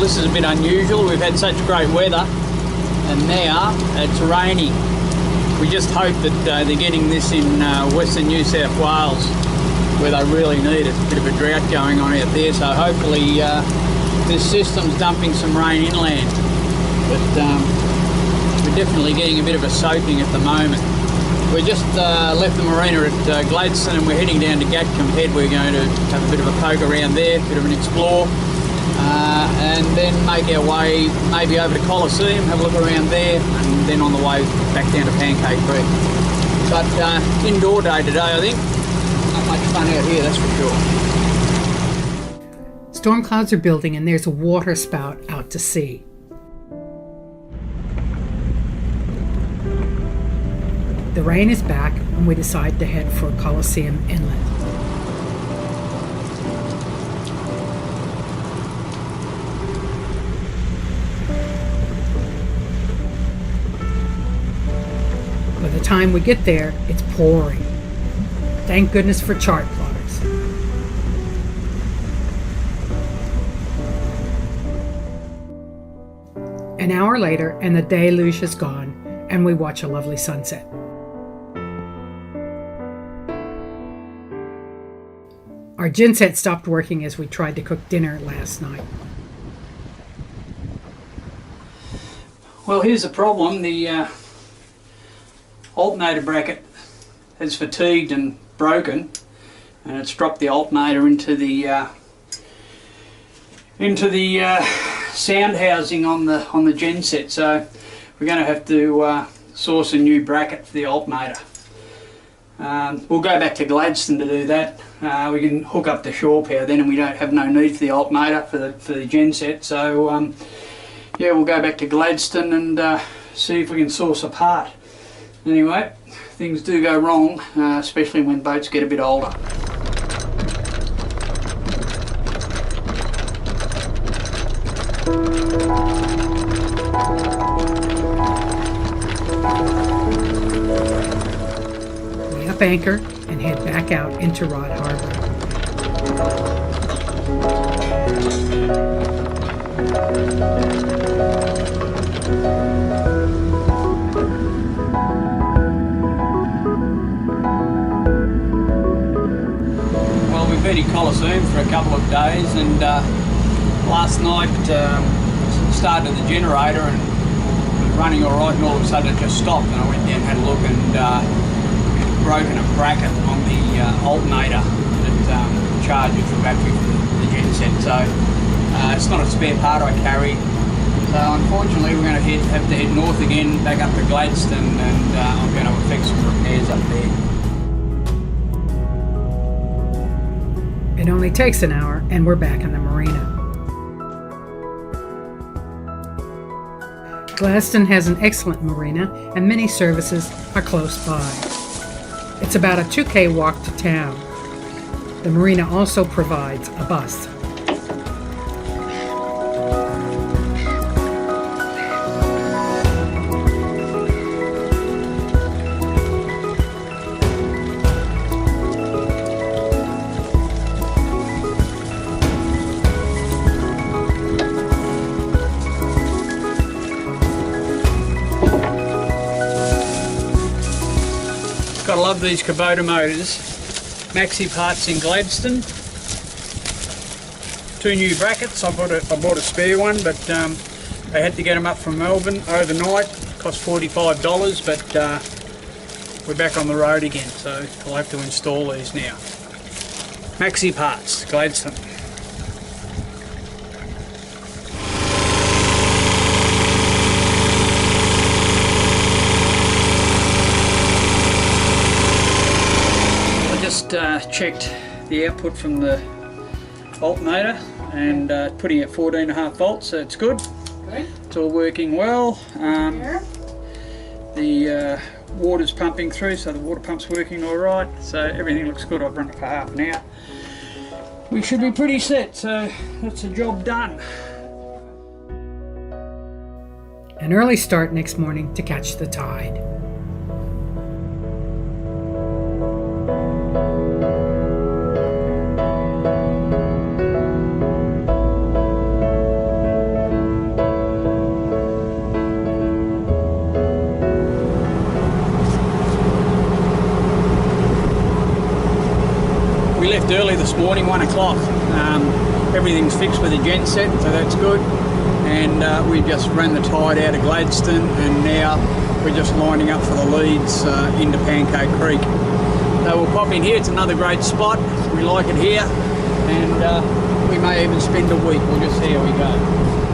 this is a bit unusual. We've had such great weather and now it's raining. We just hope that they're getting this in Western New South Wales where they really need it. A bit of a drought going on out there, so hopefully this system's dumping some rain inland. But we're definitely getting a bit of a soaking at the moment. We just left the marina at Gladstone and we're heading down to Gatcombe Head. We're going to have a bit of a poke around there, a bit of an explore, and then make our way maybe over to Coliseum, have a look around there, and then on the way back down to Pancake Creek. But indoor day today, I think. Not much fun out here, that's for sure. Storm clouds are building and there's a water spout out to sea. The rain is back and we decide to head for Coliseum Inlet. By the time we get there, it's pouring. Thank goodness for chart plotters. An hour later and the deluge is gone and we watch a lovely sunset. Our genset stopped working as we tried to cook dinner last night. Well, here's the problem. The alternator bracket has fatigued and broken, and it's dropped the alternator into the sound housing on the genset. So we're going to have to source a new bracket for the alternator. We'll go back to Gladstone to do that. We can hook up the shore power then, and we don't have no need for the alternator for the genset. So yeah, we'll go back to Gladstone and see if we can source a part. Anyway, things do go wrong, especially when boats get a bit older. We up anchor and head back out into Rod Harbour. Well, we've been in Coliseum for a couple of days, and last night started the generator and it was running all right, and all of a sudden it just stopped, and I went down and had a look, and broken a bracket on the alternator that charges the battery for the genset. So it's not a spare part I carry. So unfortunately we're going to have to head north again, back up to Gladstone, and I'm going to effect some repairs up there. It only takes an hour and we're back in the marina. Gladstone has an excellent marina and many services are close by. It's about a 2K walk to town. The marina also provides a bus. Gotta love these Kubota motors. Maxi parts in Gladstone. 2 new brackets. I bought a spare one, but I had to get them up from Melbourne overnight. Cost $45, but we're back on the road again, so I'll have to install these now. Maxi parts, Gladstone. Checked the output from the alternator and putting it 14.5 volts, so it's good. It's all working well. The water's pumping through, so the water pump's working all right, so everything looks good. I've run it for half an hour. We should be pretty set, so that's a job done. An early start next morning to catch the tide. left early this morning, 1 o'clock. Everything's fixed with a genset, so that's good. And we just ran the tide out of Gladstone, and now we're just lining up for the leads into Pancake Creek. So we'll pop in here. It's another great spot. We like it here, and we may even spend a week. We'll just see how we go.